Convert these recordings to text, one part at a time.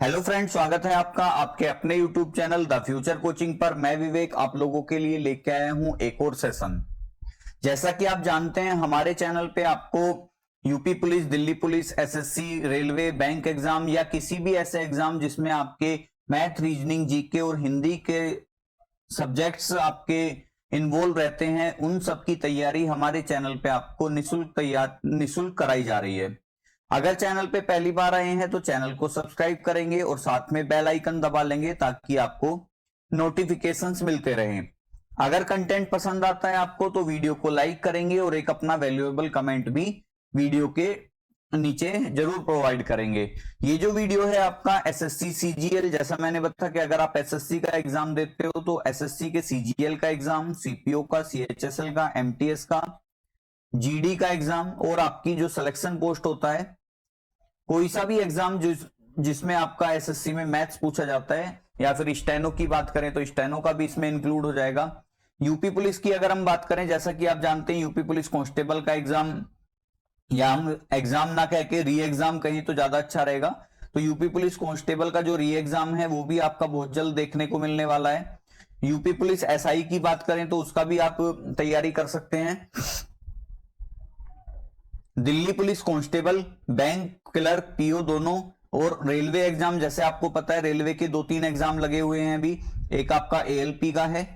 Hello friend, स्वागत है आपका आपके अपने YouTube channel the future coaching पर। मैं विवेक आप लोगों के लिए लेके आया हूं एक और सेशन। जैसा कि आप जानते हैं, हमारे चैनल पे आपको UP police, Delhi police, SSC, railway, bank exam या किसी भी ऐसे एग्जाम जिसमें आपके मैथ, रीजनिंग, जीके और हिंदी के सब्जेक्ट्स आपके इन्वॉल्व रहते हैं, उन सब की तैयारी हमारे चैनल पे आपको निःशुल्क कराई जा रही है। अगर चैनल पे पहली बार आए हैं तो चैनल को सब्सक्राइब करेंगे और साथ में बेल आइकन दबा लेंगे ताकि आपको नोटिफिकेशंस मिलते रहें। अगर कंटेंट पसंद आता है आपको तो वीडियो को लाइक करेंगे और एक अपना वैल्यूएबल कमेंट भी वीडियो के नीचे जरूर प्रोवाइड करेंगे। ये जो वीडियो है आपका एसएससी सीजीएल, जैसा मैंने बताया कि अगर आप एसएससी का एग्जाम देते हो तो एसएससी के सीजीएल का एग्जाम, सीपीओ का, सीएचएसएल का, एमटीएस का, जीडी का एग्जाम और आपकी जो सिलेक्शन पोस्ट होता है, कोई सा भी एग्जाम जिसमें आपका एसएससी में मैथ्स पूछा जाता है, या फिर स्टेनो की बात करें तो स्टेनो का भी इसमें इंक्लूड हो जाएगा। यूपी पुलिस की अगर हम बात करें, जैसा कि आप जानते हैं यूपी पुलिस कांस्टेबल का एग्जाम, या हम एग्जाम ना कह के री एग्जाम कहीं तो ज्यादा अच्छा रहेगा, तो यूपी पुलिस कांस्टेबल का जो री एग्जाम है वो भी आपका बहुत जल्द देखने को मिलने वाला है। यूपी पुलिस एसआई की बात करें तो उसका भी आप तैयारी कर सकते हैं। Delhi police constable, bank clerk, PO दोनों, और रेलवे एग्जाम, जैसे आपको पता है रेलवे के 2-3 एग्जाम लगे हुए हैं अभी। एक आपका एएलपी का है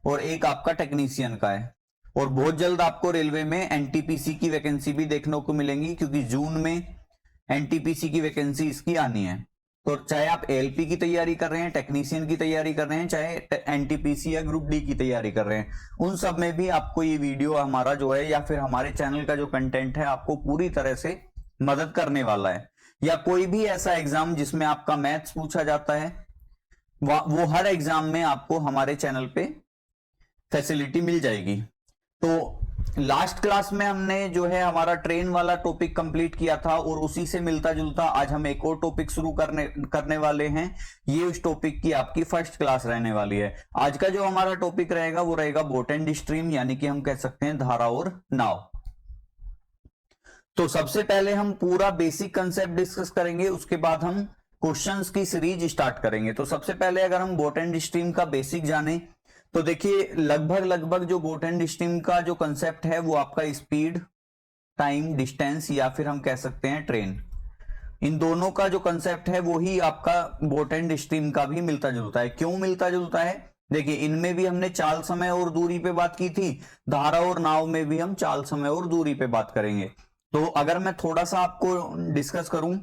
और एक आपका टेक्नीशियन का है, और बहुत जल्द आपको रेलवे में एनटीपीसी की वैकेंसी भी देखने को मिलेंगी, क्योंकि जून में एनटीपीसी की वैकेंसी इसकी आनी है। तो चाहे आप एएलपी की तैयारी कर रहे हैं, टेक्नीशियन की तैयारी कर रहे हैं, चाहे एनटीपीसी या ग्रुप डी की तैयारी कर रहे हैं, उन सब में भी आपको ये वीडियो हमारा जो है या फिर हमारे चैनल का जो कंटेंट है आपको पूरी तरह से मदद करने वाला है। या कोई भी ऐसा एग्जाम जिसमें आपका मैथ्स पूछा जाता है, वो हर एग्जाम में आपको हमारे चैनल पे फैसिलिटी मिल जाएगी। तो लास्ट क्लास में हमने जो है हमारा ट्रेन वाला टॉपिक कंप्लीट किया था, और उसी से मिलता जुलता आज हम एक और टॉपिक शुरू करने वाले हैं। ये उस टॉपिक की आपकी फर्स्ट क्लास रहने वाली है। आज का जो हमारा टॉपिक रहेगा वो रहेगा बोट एंड स्ट्रीम, यानी कि हम कह सकते हैं धारा और नाव। तो सबसे पहले हम पूरा बेसिक कंसेप्ट डिस्कस करेंगे, उसके बाद हम क्वेश्चंस की सीरीज स्टार्ट करेंगे। तो सबसे पहले अगर हम बोट एंड स्ट्रीम का बेसिक जाने तो देखिए, लगभग जो बोट एंड स्ट्रीम का जो कंसेप्ट है वो आपका स्पीड, टाइम, डिस्टेंस या फिर हम कह सकते हैं ट्रेन, इन दोनों का जो कंसेप्ट है वो ही आपका बोट एंड स्ट्रीम का भी मिलता जुलता है। क्यों मिलता जुलता है? देखिए, इनमें भी हमने चाल, समय और दूरी पे बात की थी, धारा और नाव में भी हम चाल, समय और दूरी पे बात करेंगे। तो अगर मैं थोड़ा सा आपको डिस्कस करूं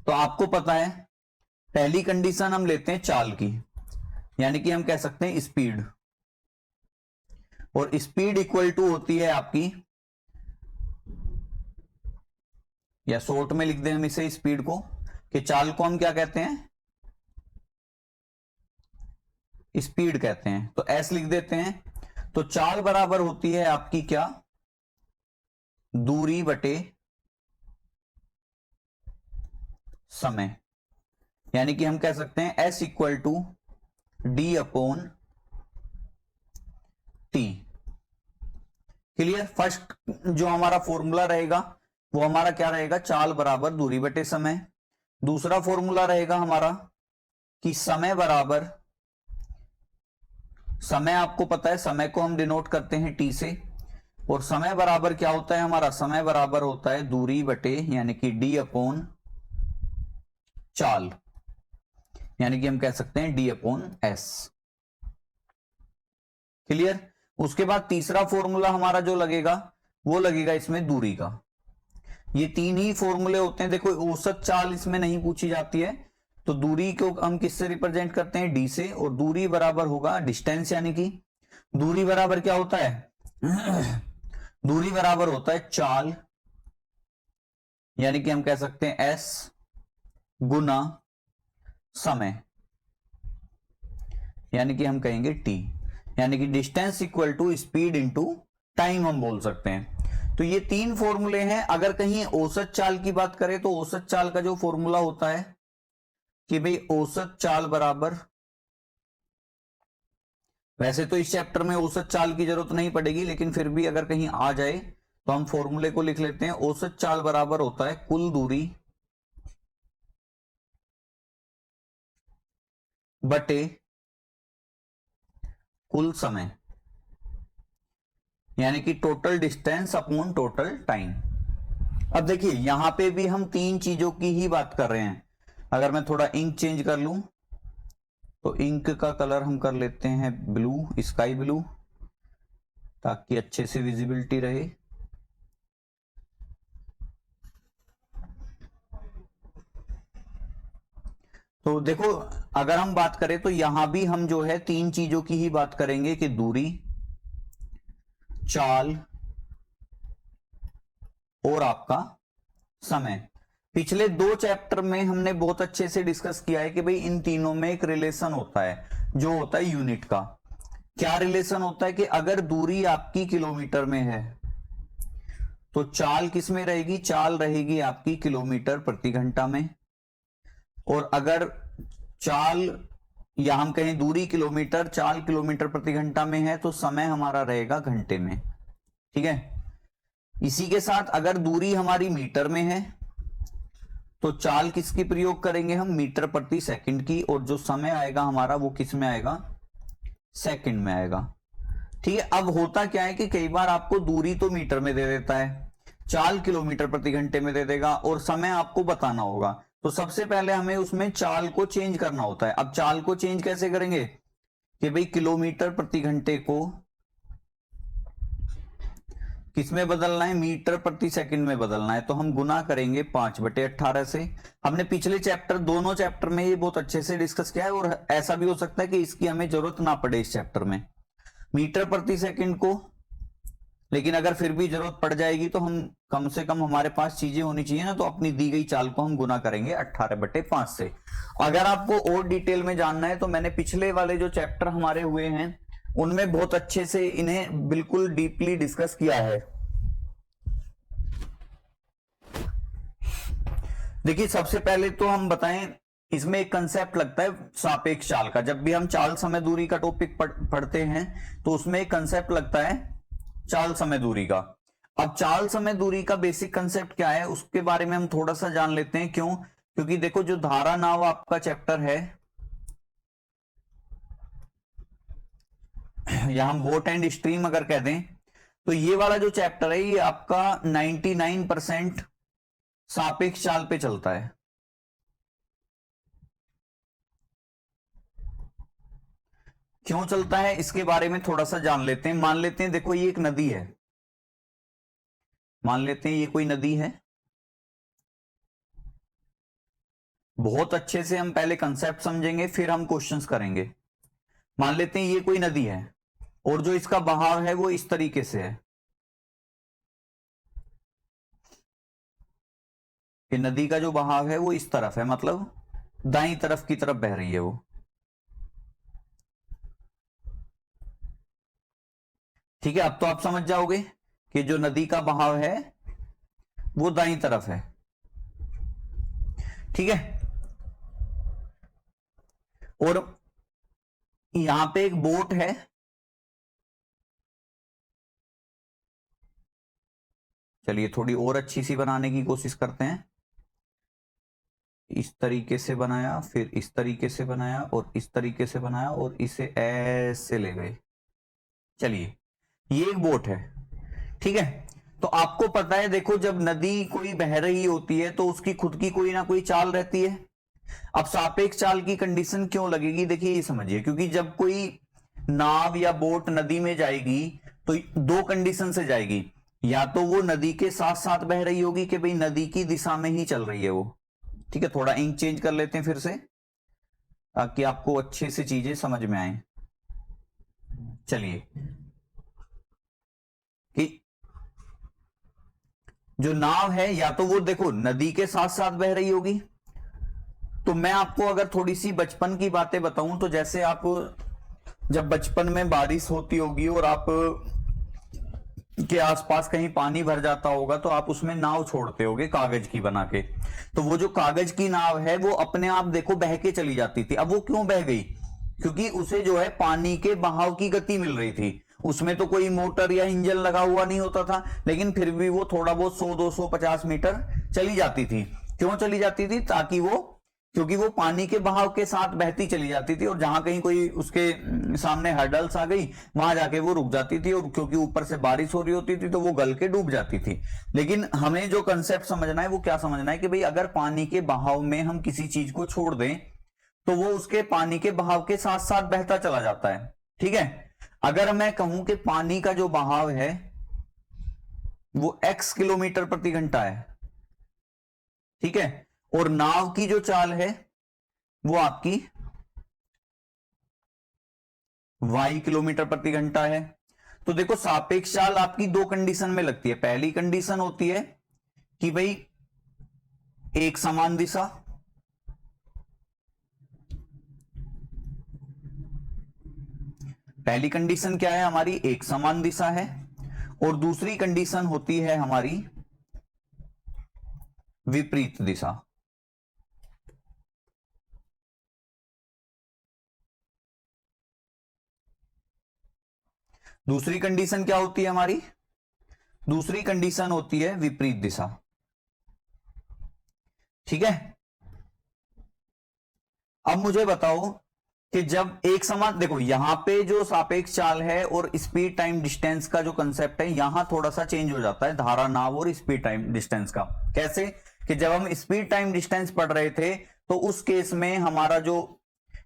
तो आपको पता है पहली कंडीशन हम लेते हैं चाल की, यानी कि हम कह सकते हैं स्पीड, और स्पीड इक्वल टू होती है आपकी, या शॉर्ट में लिख दें हम इसे स्पीड को, कि चाल को हम क्या कहते हैं? स्पीड कहते हैं, तो एस लिख देते हैं। तो चाल बराबर होती है आपकी क्या? दूरी बटे समय, यानी कि हम कह सकते हैं S equal to D upon T. Clear? First जो हमारा फॉर्मूला रहेगा वो हमारा क्या रहेगा? चाल बराबर दूरी बटे समय। दूसरा फॉर्मूला रहेगा हमारा कि समय बराबर, समय आपको पता है समय को हम डिनोट करते हैं टी से, और समय बराबर क्या होता है हमारा? समय बराबर होता है दूरी बटे, यानी कि डी अपॉन चाल, यानी कि हम कह सकते हैं डी अपॉन एस। क्लियर? उसके बाद तीसरा फॉर्मूला हमारा जो लगेगा वो लगेगा इसमें दूरी का। ये तीन ही फॉर्मूले होते हैं। देखो, औसत चाल इसमें नहीं पूछी जाती है, तो दूरी को हम किससे रिप्रेजेंट करते हैं? डी से, और दूरी बराबर होगा डिस्टेंस, यानी कि दूरी बराबर क्या होता है? दूरी बराबर होता है चाल, यानी कि हम कह सकते हैं एस गुना समय, यानी कि हम कहेंगे टी, यानी कि distance equal to speed into time हम बोल सकते हैं। तो ये तीन फॉर्मूले हैं। अगर कहीं औसत चाल की बात करें तो औसत चाल का जो फॉर्मूला होता है कि भाई औसत चाल बराबर, वैसे तो इस चैप्टर में औसत चाल की जरूरत नहीं पड़ेगी, लेकिन फिर भी अगर कहीं आ जाए तो हम फॉर्मूले को लिख लेते हैं। औसत चाल बराबर होता है कुल दूरी बटे कुल समय, यानी कि total distance upon total time. अब देखिए यहां पे भी हम तीन चीजों की ही बात कर रहे हैं। अगर मैं थोड़ा इंक चेंज कर लूं तो इंक का कलर हम कर लेते हैं ब्लू, स्काई ब्लू, ताकि अच्छे से विजिबिलिटी रहे। तो देखो अगर हम बात करें तो यहां भी हम जो है तीन चीजों की ही बात करेंगे कि दूरी, चाल और आपका समय। पिछले दो चैप्टर में हमने बहुत अच्छे से डिस्कस किया है कि भाई इन तीनों में एक रिलेशन होता है, जो होता है यूनिट का। क्या रिलेशन होता है कि अगर दूरी आपकी किलोमीटर में है तो चाल किस में रहेगी, चाल रहेगी आपकी किलोमीटर प्रति घंटा में। और अगर चाल या हम कहें दूरी किलोमीटर, चाल किलोमीटर प्रति घंटा में है तो समय हमारा रहेगा घंटे में। ठीक है, इसी के साथ अगर दूरी हमारी मीटर में है तो चाल किसकी प्रयोग करेंगे हम, मीटर प्रति सेकंड की, और जो समय आएगा हमारा वो किस में आएगा, सेकंड में आएगा। ठीक है, अब होता क्या है कि कई बार आपको दूरी तो मीटर में दे देता है, चाल किलोमीटर प्रति घंटे में दे देगा, और समय आपको बताना होगा। तो सबसे पहले हमें उसमें चाल को चेंज करना होता है। अब चाल को चेंज कैसे करेंगे कि भाई किलोमीटर प्रति घंटे को किसमें बदलना है, मीटर प्रति सेकंड में बदलना है। तो हम गुना करेंगे 5/18 से। हमने पिछले चैप्टर, दोनों चैप्टर में ये बहुत अच्छे से डिस्कस किया है, और ऐसा भी हो सकता है कि इसकी हमें जरूरत ना पड़े इस चैप्टर में मीटर प्रति सेकंड को, लेकिन अगर फिर भी जरूरत पड़ जाएगी तो हम कम से कम हमारे पास चीजें होनी चाहिए ना, तो अपनी दी गई चाल को हम गुना करेंगे 18/5 से। अगर आपको और डिटेल में जानना है तो मैंने पिछले वाले जो चैप्टर हमारे हुए हैं उनमें बहुत अच्छे से इन्हें बिल्कुल डीपली डिस्कस किया है। देखिए सबसे पहले तो हम बताएं, इसमें एक कंसेप्ट लगता है सापेक्ष चाल का। जब भी हम चाल समय दूरी का टॉपिक पढ़ते हैं तो उसमें एक कंसेप्ट लगता है चाल समय दूरी का। अब चाल समय दूरी का बेसिक कंसेप्ट क्या है उसके बारे में हम थोड़ा सा जान लेते हैं। क्यों, क्योंकि देखो जो धारा नाव आपका चैप्टर है, या हम बोट एंड स्ट्रीम अगर कह दें, तो ये वाला जो चैप्टर है ये आपका 99% सापेक्ष चाल पे चलता है। क्यों चलता है इसके बारे में थोड़ा सा जान लेते हैं। मान लेते हैं देखो ये एक नदी है, मान लेते हैं ये कोई नदी है। बहुत अच्छे से हम पहले कंसेप्ट समझेंगे फिर हम क्वेश्चंस करेंगे। मान लेते हैं ये कोई नदी है और जो इसका बहाव है वो इस तरीके से है कि नदी का जो बहाव है वो इस तरफ है, मतलब दाईं तरफ की तरफ बह रही है वो। ठीक है, अब तो आप समझ जाओगे कि जो नदी का बहाव है वो दाईं तरफ है। ठीक है, और यहां पे एक बोट है, चलिए थोड़ी और अच्छी सी बनाने की कोशिश करते हैं। इस तरीके से बनाया, फिर इस तरीके से बनाया और इस तरीके से बनाया और इसे ऐसे ले गए। चलिए ये एक बोट है। ठीक है, तो आपको पता है देखो जब नदी कोई बह रही होती है तो उसकी खुद की कोई ना कोई चाल रहती है। अब सापेक्ष चाल की कंडीशन क्यों लगेगी, देखिए ये समझिए। क्योंकि जब कोई नाव या बोट नदी में जाएगी तो दो कंडीशन से जाएगी, या तो वो नदी के साथ साथ बह रही होगी कि भाई नदी की दिशा में ही चल रही है वो। ठीक है, थोड़ा इंक चेंज कर लेते हैं फिर से ताकि आपको अच्छे से चीजें समझ में आए। चलिए कि जो नाव है या तो वो देखो नदी के साथ साथ बह रही होगी। तो मैं आपको अगर थोड़ी सी बचपन की बातें बताऊं तो जैसे आप जब बचपन में बारिश होती होगी और आप के आसपास कहीं पानी भर जाता होगा तो आप उसमें नाव छोड़ते होगे कागज की बना के। तो वो जो कागज की नाव है वो अपने आप देखो बह के चली जाती थी। अब वो क्यों बह गई, क्योंकि उसे जो है पानी के बहाव की गति मिल रही थी। उसमें तो कोई मोटर या इंजन लगा हुआ नहीं होता था, लेकिन फिर भी वो थोड़ा बहुत 100, 250 मीटर चली जाती थी। क्यों चली जाती थी, ताकि वो क्योंकि वो पानी के बहाव के साथ बहती चली जाती थी और जहां कहीं कोई उसके सामने हर्डल्स आ गई वहां जाके वो रुक जाती थी, और क्योंकि ऊपर से बारिश हो रही होती थी तो वो गल के डूब जाती थी। लेकिन हमें जो कंसेप्ट समझना है वो क्या समझना है कि भाई अगर पानी के बहाव में हम किसी चीज को छोड़ दें तो वो उसके पानी के बहाव के साथ साथ बहता चला जाता है। ठीक है, अगर मैं कहूं कि पानी का जो बहाव है वो x किलोमीटर प्रति घंटा है, ठीक है, और नाव की जो चाल है वो आपकी y किलोमीटर प्रति घंटा है। तो देखो सापेक्ष चाल आपकी दो कंडीशन में लगती है। पहली कंडीशन होती है कि भाई एक समान दिशा, पहली कंडीशन क्या है हमारी, एक समान दिशा है, और दूसरी कंडीशन होती है हमारी विपरीत दिशा। दूसरी कंडीशन क्या होती है हमारी, दूसरी कंडीशन होती है विपरीत दिशा। ठीक है, अब मुझे बताओ कि जब एक समान, देखो यहां पे जो सापेक्ष चाल है और स्पीड टाइम डिस्टेंस का जो कंसेप्ट है यहां थोड़ा सा चेंज हो जाता है, धारा नाव और स्पीड टाइम डिस्टेंस का। कैसे कि जब हम स्पीड टाइम डिस्टेंस पढ़ रहे थे तो उस केस में हमारा जो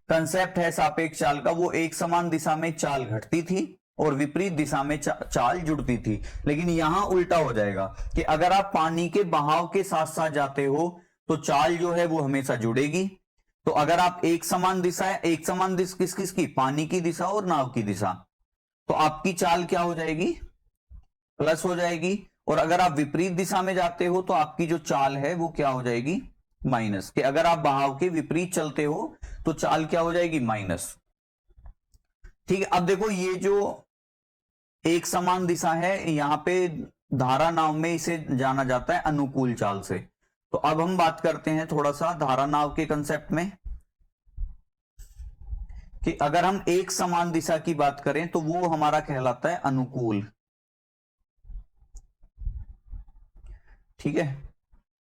कंसेप्ट है सापेक्ष चाल का वो एक समान दिशा में चाल घटती थी और विपरीत दिशा में चाल जुड़ती थी। लेकिन यहां उल्टा हो जाएगा कि अगर आप पानी के बहाव के साथ साथ जाते हो तो चाल जो है वो हमेशा जुड़ेगी। तो अगर आप एक समान दिशा है, एक समान दिशा किस किस की, पानी की दिशा और नाव की दिशा, तो आपकी चाल क्या हो जाएगी, प्लस हो जाएगी। और अगर आप विपरीत दिशा में जाते हो तो आपकी जो चाल है वो क्या हो जाएगी, माइनस। कि अगर आप बहाव के विपरीत चलते हो तो चाल क्या हो जाएगी, माइनस। ठीक है, अब देखो ये जो एक समान दिशा है यहां पे धारा नाव में इसे जाना जाता है अनुकूल चाल से। तो अब हम बात करते हैं थोड़ा सा धारा नाव के कंसेप्ट में कि अगर हम एक समान दिशा की बात करें तो वो हमारा कहलाता है अनुकूल। ठीक है,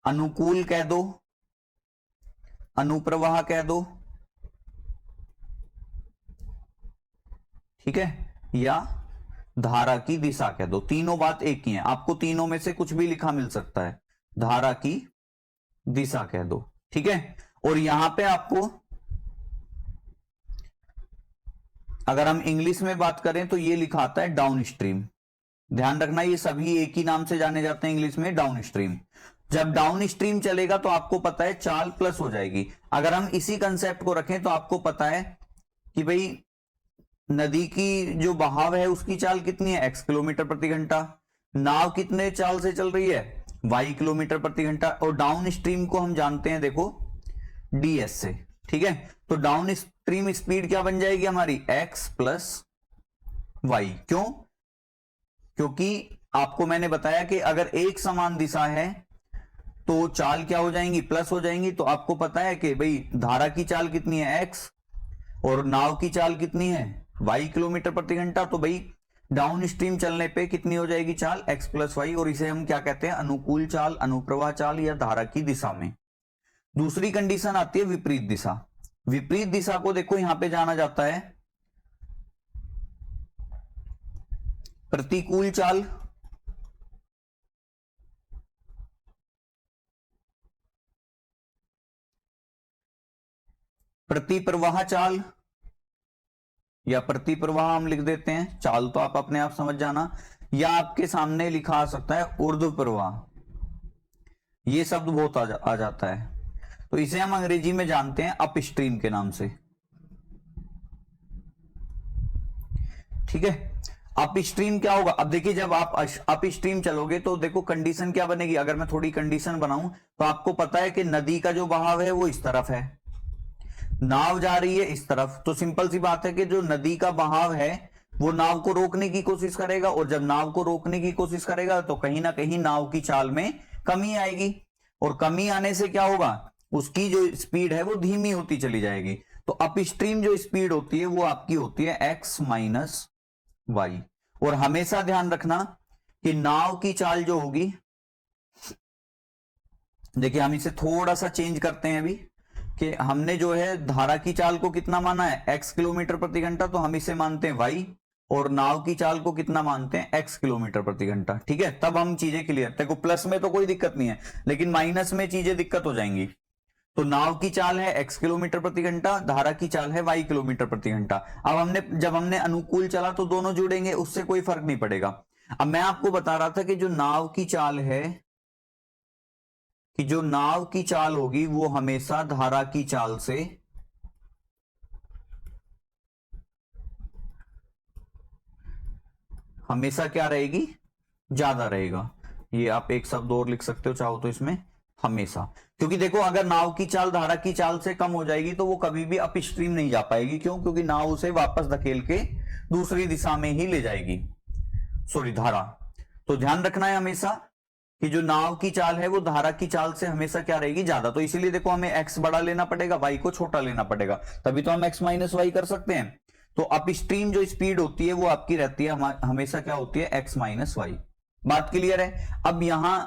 अनुकूल कह दो, अनुप्रवाह कह दो, ठीक है, या धारा की दिशा कह दो, तीनों बात एक ही है। आपको तीनों में से कुछ भी लिखा मिल सकता है, धारा की दिशा कह दो। ठीक है, और यहां पे आपको अगर हम इंग्लिश में बात करें तो ये लिखा आता है डाउन स्ट्रीम। ध्यान रखना ये सभी एक ही नाम से जाने जाते हैं इंग्लिश में, डाउन स्ट्रीम। जब डाउन स्ट्रीम चलेगा तो आपको पता है चाल प्लस हो जाएगी। अगर हम इसी कंसेप्ट को रखें तो आपको पता है कि भाई नदी की जो बहाव है उसकी चाल कितनी है, x किलोमीटर प्रति घंटा। नाव कितने चाल से चल रही है, y किलोमीटर प्रति घंटा। और डाउन स्ट्रीम को हम जानते हैं देखो ds से। ठीक है, तो डाउन स्ट्रीम स्पीड क्या बन जाएगी हमारी, x प्लस y। क्यों, क्योंकि आपको मैंने बताया कि अगर एक समान दिशा है तो चाल क्या हो जाएंगी, प्लस हो जाएंगी। तो आपको पता है कि भाई धारा की चाल कितनी है, x, और नाव की चाल कितनी है, y किलोमीटर प्रति घंटा। तो भाई डाउन स्ट्रीम चलने पे कितनी हो जाएगी चाल, x प्लस वाई। और इसे हम क्या कहते हैं, अनुकूल चाल, अनुप्रवाह चाल या धारा की दिशा में। दूसरी कंडीशन आती है विपरीत दिशा। विपरीत दिशा को देखो यहां पे जाना जाता है प्रतिकूल चाल, प्रतिप्रवाह चाल, या प्रतिप्रवाह हम लिख देते हैं, चाल तो आप अपने आप समझ जाना, या आपके सामने लिखा आ सकता है ऊर्ध्व प्रवाह। ये शब्द बहुत आ जाता है, तो इसे हम अंग्रेजी में जानते हैं अप स्ट्रीम के नाम से। ठीक है, अप स्ट्रीम क्या होगा, अब देखिए जब आप अप स्ट्रीम चलोगे तो देखो कंडीशन क्या बनेगी। अगर मैं थोड़ी कंडीशन बनाऊं तो आपको पता है कि नदी का जो बहाव है वो इस तरफ है, नाव जा रही है इस तरफ। तो सिंपल सी बात है कि जो नदी का बहाव है वो नाव को रोकने की कोशिश करेगा, और जब नाव को रोकने की कोशिश करेगा तो कहीं ना कहीं नाव की चाल में कमी आएगी, और कमी आने से क्या होगा, उसकी जो स्पीड है वो धीमी होती चली जाएगी। तो अप स्ट्रीम जो स्पीड होती है वो आपकी होती है x माइनस वाई। और हमेशा ध्यान रखना कि नाव की चाल जो होगी, देखिए हम इसे थोड़ा सा चेंज करते हैं अभी। कि हमने जो है धारा की चाल को कितना माना है, x किलोमीटर प्रति घंटा, तो हम इसे मानते हैं y, और नाव की चाल को कितना मानते हैं, x किलोमीटर प्रति घंटा। ठीक है, तब हम चीजें क्लियर। देखो प्लस में तो कोई दिक्कत नहीं है, लेकिन माइनस में चीजें दिक्कत हो जाएंगी। तो नाव की चाल है x किलोमीटर प्रति घंटा, धारा की चाल है y किलोमीटर प्रति घंटा। अब जब हमने अनुकूल चला तो दोनों जुड़ेंगे, उससे कोई फर्क नहीं पड़ेगा। अब मैं आपको बता रहा था कि जो नाव की चाल है, कि जो नाव की चाल होगी वो हमेशा धारा की चाल से हमेशा क्या रहेगी, ज्यादा रहेगा। ये आप एक शब्द और लिख सकते हो चाहो तो इसमें, हमेशा। क्योंकि देखो अगर नाव की चाल धारा की चाल से कम हो जाएगी तो वो कभी भी अपस्ट्रीम नहीं जा पाएगी। क्यों? क्योंकि नाव उसे वापस धकेल के दूसरी दिशा में ही ले जाएगी, सॉरी धारा। तो ध्यान रखना है हमेशा कि जो नाव की चाल है वो धारा की चाल से हमेशा क्या रहेगी, ज्यादा। तो इसीलिए देखो हमें x बड़ा लेना पड़ेगा, y को छोटा लेना पड़ेगा, तभी तो हम x माइनस वाई कर सकते हैं। तो अपस्ट्रीम जो स्पीड होती है वो आपकी रहती है हमेशा क्या होती है, x माइनस वाई। बात क्लियर है? अब यहां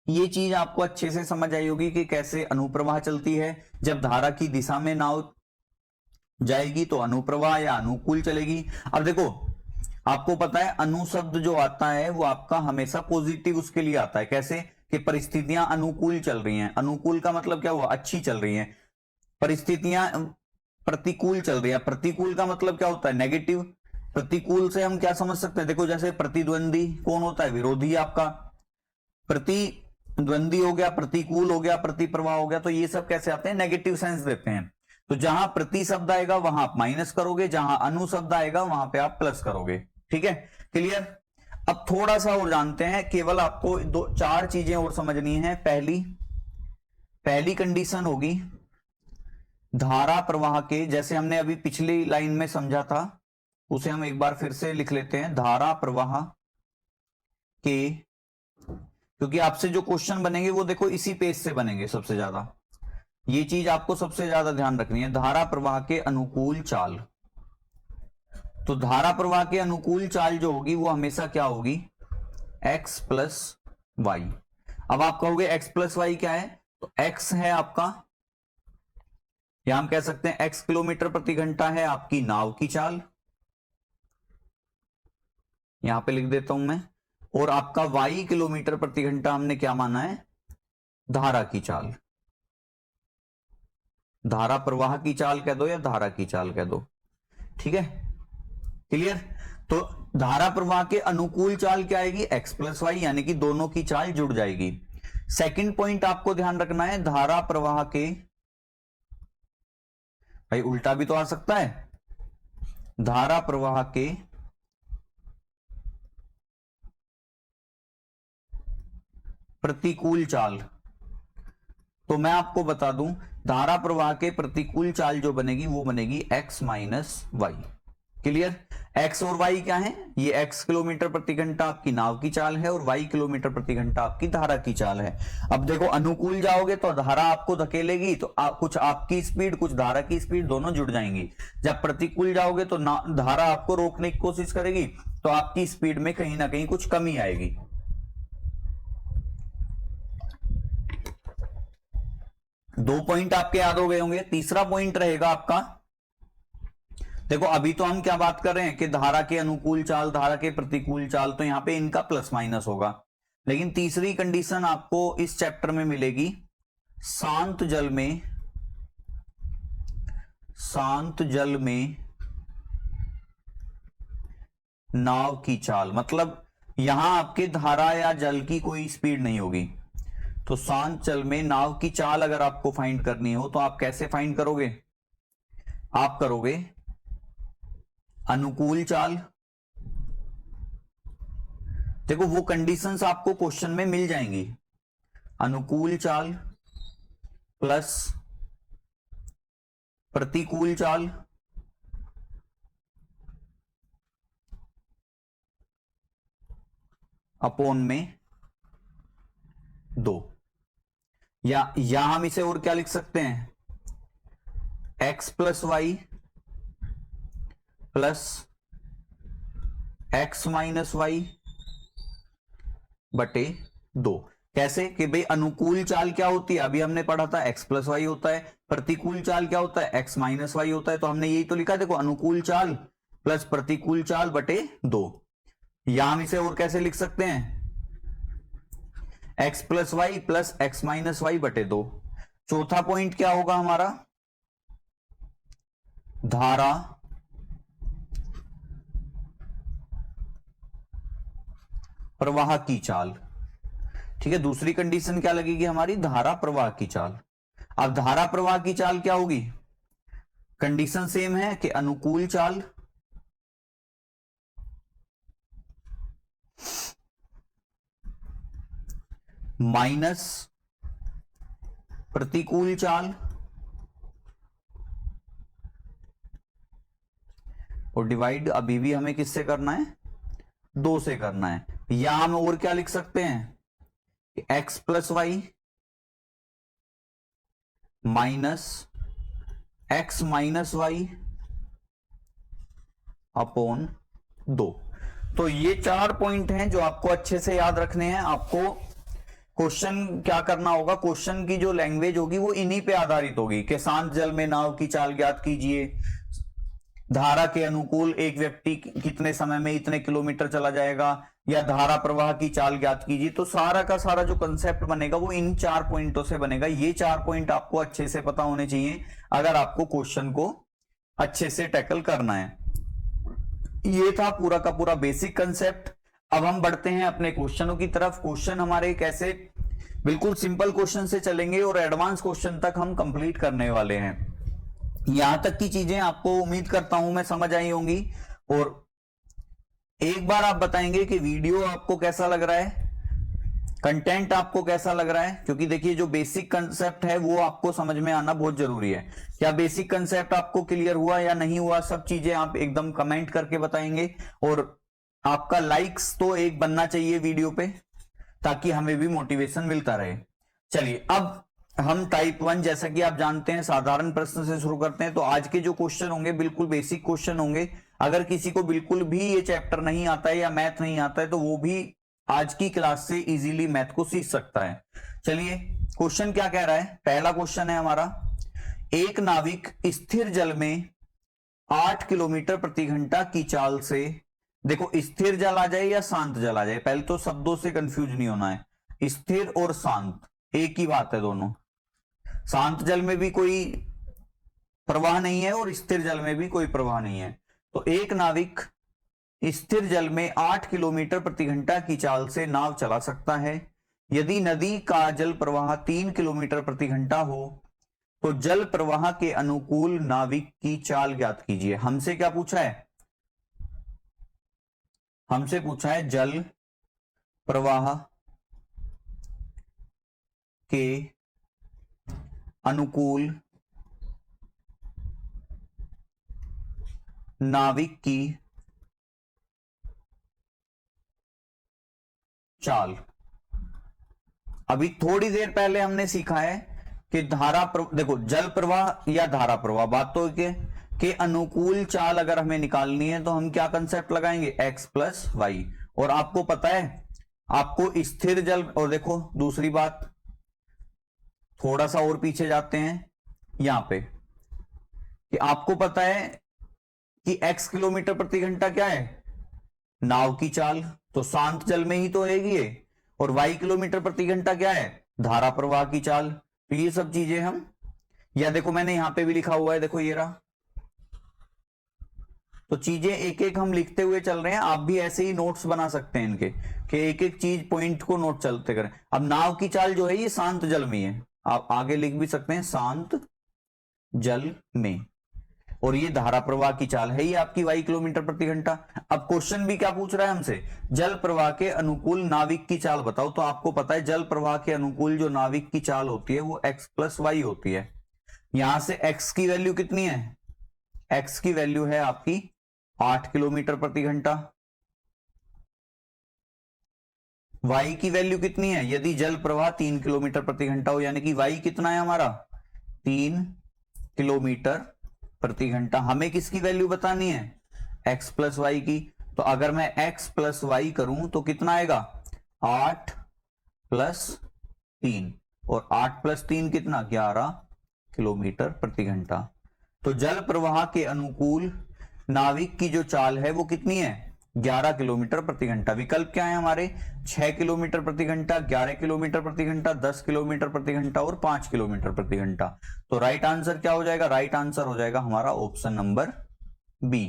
ये चीज आपको अच्छे से समझ आई होगी कि कैसे अनुप्रवाह चलती है। जब धारा की दिशा में नाव जाएगी तो अनुप्रवाह या अनुकूल चलेगी। अब देखो आपको पता है अनु शब्द जो आता है वो आपका हमेशा पॉजिटिव उसके लिए आता है। कैसे? कि परिस्थितियां अनुकूल चल रही हैं। अनुकूल का मतलब क्या हुआ, अच्छी चल रही हैं। परिस्थितियां प्रतिकूल चल रही है, प्रतिकूल का मतलब क्या होता है, नेगेटिव। प्रतिकूल से हम क्या समझ सकते हैं, देखो जैसे प्रतिद्वंदी कौन होता है, विरोधी आपका। प्रतिद्वंदी हो गया, प्रतिकूल हो गया, प्रतिप्रवाह हो गया, तो ये सब कैसे आते हैं, नेगेटिव सेंस देते हैं। तो जहां प्रति शब्द आएगा वहां आप माइनस करोगे, जहां अनु शब्द आएगा वहां पे आप प्लस करोगे। ठीक है, क्लियर? अब थोड़ा सा और जानते हैं, केवल आपको दो चार चीजें और समझनी है। पहली कंडीशन होगी धारा प्रवाह के, जैसे हमने अभी पिछली लाइन में समझा था उसे हम एक बार फिर से लिख लेते हैं। धारा प्रवाह के, क्योंकि आपसे जो क्वेश्चन बनेंगे वो देखो इसी पेज से बनेंगे सबसे ज्यादा। ये चीज आपको सबसे ज्यादा ध्यान रखनी है, धारा प्रवाह के अनुकूल चाल। तो धारा प्रवाह के अनुकूल चाल जो होगी वो हमेशा क्या होगी, x प्लस वाई। अब आप कहोगे x प्लस वाई क्या है, तो x है आपका, या हम कह सकते हैं x किलोमीटर प्रति घंटा है आपकी नाव की चाल, यहां पे लिख देता हूं मैं। और आपका y किलोमीटर प्रति घंटा हमने क्या माना है, धारा की चाल। धारा प्रवाह की चाल कह दो या धारा की चाल कह दो। ठीक है, क्लियर? तो धारा प्रवाह के अनुकूल चाल क्या आएगी, x प्लस वाई, यानी कि दोनों की चाल जुड़ जाएगी। सेकंड पॉइंट आपको ध्यान रखना है, धारा प्रवाह के, भाई उल्टा भी तो आ सकता है, धारा प्रवाह के प्रतिकूल चाल। तो मैं आपको बता दूं, धारा प्रवाह के प्रतिकूल चाल जो बनेगी वो बनेगी x minus Y. Clear? x और y क्या है, ये x किलोमीटर प्रति घंटा आपकी नाव की चाल है और y किलोमीटर प्रति घंटा आपकी धारा की चाल है। अब देखो अनुकूल जाओगे तो धारा आपको धकेलेगी, तो कुछ आपकी स्पीड कुछ धारा की स्पीड दोनों जुड़ जाएंगी। जब प्रतिकूल जाओगे तो धारा आपको रोकने की कोशिश करेगी, तो आपकी स्पीड में कहीं ना कहीं कुछ कमी आएगी। दो पॉइंट आपके याद हो गए होंगे। तीसरा पॉइंट रहेगा आपका, देखो अभी तो हम क्या बात कर रहे हैं कि धारा के अनुकूल चाल, धारा के प्रतिकूल चाल, तो यहां पे इनका प्लस माइनस होगा। लेकिन तीसरी कंडीशन आपको इस चैप्टर में मिलेगी, शांत जल में नाव की चाल, मतलब यहां आपके धारा या जल की कोई स्पीड नहीं होगी। तो शांत जल में नाव की चाल अगर आपको फाइंड करनी हो तो आप कैसे फाइंड करोगे, आप करोगे अनुकूल चाल। देखो वो कंडीशंस आपको क्वेश्चन में मिल जाएंगी, अनुकूल चाल प्लस प्रतिकूल चाल अपॉन में 2, या हम इसे और क्या लिख सकते हैं, x plus Y plus x minus Y बटे 2। कैसे कि भाई अनुकूल चाल क्या होती है, अभी हमने पढ़ा था x प्लस वाई होता है, प्रतिकूल चाल क्या होता है x माइनस वाई होता है, तो हमने यही तो लिखा, देखो अनुकूल चाल प्लस प्रतिकूल चाल बटे 2। या हम इसे और कैसे लिख सकते हैं, x plus Y plus X minus Y बटे 2। चौथा पॉइंट क्या होगा हमारा, धारा प्रवाह की चाल। ठीक है, दूसरी कंडीशन क्या लगेगी हमारी, धारा प्रवाह की चाल। अब धारा प्रवाह की चाल क्या होगी, कंडीशन सेम है कि अनुकूल चाल माइनस प्रतिकूल चाल और डिवाइड अभी भी हमें किससे करना है, 2 से करना है। या हम और क्या लिख सकते हैं कि x plus Y minus X minus Y upon 2। तो ये 4 पॉइंट हैं जो आपको अच्छे से याद रखने हैं। आपको क्वेश्चन क्या करना होगा, क्वेश्चन की जो लैंग्वेज होगी वो इन्हीं पे आधारित होगी कि शांत जल में नाव की चाल ज्ञात कीजिए, धारा के अनुकूल एक व्यक्ति कितने समय में इतने किलोमीटर चला जाएगा, या धारा प्रवाह की चाल ज्ञात कीजिए। तो सारा का सारा जो कंसेप्ट बनेगा वो इन 4 पॉइंटों से बनेगा। ये 4 पॉइंट आपको अच्छे से पता होने चाहिए अगर आपको क्वेश्चन को अच्छे से टैकल करना है। ये था पूरा का पूरा बेसिक कंसेप्ट। अब हम बढ़ते हैं अपने क्वेश्चनों की तरफ। क्वेश्चन हमारे कैसे, बिल्कुल सिंपल क्वेश्चन से चलेंगे और एडवांस क्वेश्चन तक हम कंप्लीट करने वाले हैं। यहां तक की चीजें आपको उम्मीद करता हूं मैं समझ आई होंगी। और एक बार आप बताएंगे कि वीडियो आपको कैसा लग रहा है, कंटेंट आपको कैसा लग रहा है, क्योंकि देखिए जो बेसिक कंसेप्ट है वो आपको समझ में आना बहुत जरूरी है। क्या बेसिक कंसेप्ट आपको क्लियर हुआ या नहीं हुआ, सब चीजें आप एकदम कमेंट करके बताएंगे। और आपका लाइक्स तो एक बनना चाहिए वीडियो पे, ताकि हमें भी मोटिवेशन मिलता रहे। चलिए अब हम टाइप 1 जैसा कि आप जानते हैं साधारण प्रश्न से शुरू करते हैं। तो आज के जो क्वेश्चन होंगे बिल्कुल बेसिक क्वेश्चन होंगे। अगर किसी को बिल्कुल भी ये चैप्टर नहीं आता है या मैथ नहीं आता है तो वो भी आज की क्लास से इजीली मैथ को सीख सकता है। चलिए क्वेश्चन क्या कह रहा है, पहला क्वेश्चन है हमारा, एक नाविक स्थिर जल में 8 किलोमीटर प्रति घंटा की चाल से, देखो स्थिर जल आ जाए या शांत जल आ जाए, पहले तो शब्दों से कंफ्यूज नहीं होना है। स्थिर और शांत एक ही बात है दोनों। शांत जल में भी कोई प्रवाह नहीं है और स्थिर जल में भी कोई प्रवाह नहीं है। तो एक नाविक स्थिर जल में 8 किलोमीटर प्रति घंटा की चाल से नाव चला सकता है। यदि नदी का जल प्रवाह 3 किलोमीटर प्रति घंटा हो तो जल प्रवाह के अनुकूल नाविक की चाल ज्ञात कीजिए। हमसे क्या पूछा है, हमसे पूछा है जल प्रवाह के अनुकूल नाविक की चाल। अभी थोड़ी देर पहले हमने सीखा है कि देखो जल प्रवाह या धारा प्रवाह, बात तो के अनुकूल चाल अगर हमें निकालनी है तो हम क्या कंसेप्ट लगाएंगे, x प्लस वाई। और आपको पता है आपको स्थिर जल, और देखो दूसरी बात, थोड़ा सा और पीछे जाते हैं यहां पे, कि आपको पता है कि x किलोमीटर प्रति घंटा क्या है, नाव की चाल, तो शांत जल में ही तो रहेगी ये। और y किलोमीटर प्रति घंटा क्या है, धारा प्रवाह की चाल। तो ये सब चीजें हम, या देखो मैंने यहां पे भी लिखा हुआ है, देखो ये रहा। तो चीजें एक एक हम लिखते हुए चल रहे हैं। आप भी ऐसे ही नोट्स बना सकते हैं इनके, कि एक एक चीज पॉइंट को नोट चलते करें। अब नाव की चाल जो है ये शांत जल में है, आप आगे लिख भी सकते हैं शांत जल में। और ये धारा प्रवाह की चाल है, ये आपकी y किलोमीटर प्रति घंटा। अब क्वेश्चन भी क्या पूछ रहा है हमसे, जल प्रवाह के अनुकूल नाविक की चाल बताओ। तो आपको पता है जल प्रवाह के अनुकूल जो नाविक की चाल होती है वो x प्लस वाई होती है। यहां से x की वैल्यू कितनी है, x की वैल्यू है आपकी 8 किलोमीटर प्रति घंटा। y की वैल्यू कितनी है, यदि जल प्रवाह 3 किलोमीटर प्रति घंटा हो, यानी कि y कितना है हमारा 3 किलोमीटर प्रति घंटा। हमें किसकी वैल्यू बतानी है, x प्लस वाई की। तो अगर मैं x प्लस वाई करूं तो कितना आएगा, 8 प्लस 3 और 8 प्लस 3 कितना 11 किलोमीटर प्रति घंटा। तो जल प्रवाह के अनुकूल नाविक की जो चाल है वो कितनी है 11 किलोमीटर प्रति घंटा। विकल्प क्या है हमारे 6 किलोमीटर प्रति घंटा, 11 किलोमीटर प्रति घंटा, 10 किलोमीटर प्रति घंटा और 5 किलोमीटर प्रति घंटा। तो राइट आंसर क्या हो जाएगा, राइट आंसर हो जाएगा हमारा ऑप्शन नंबर बी।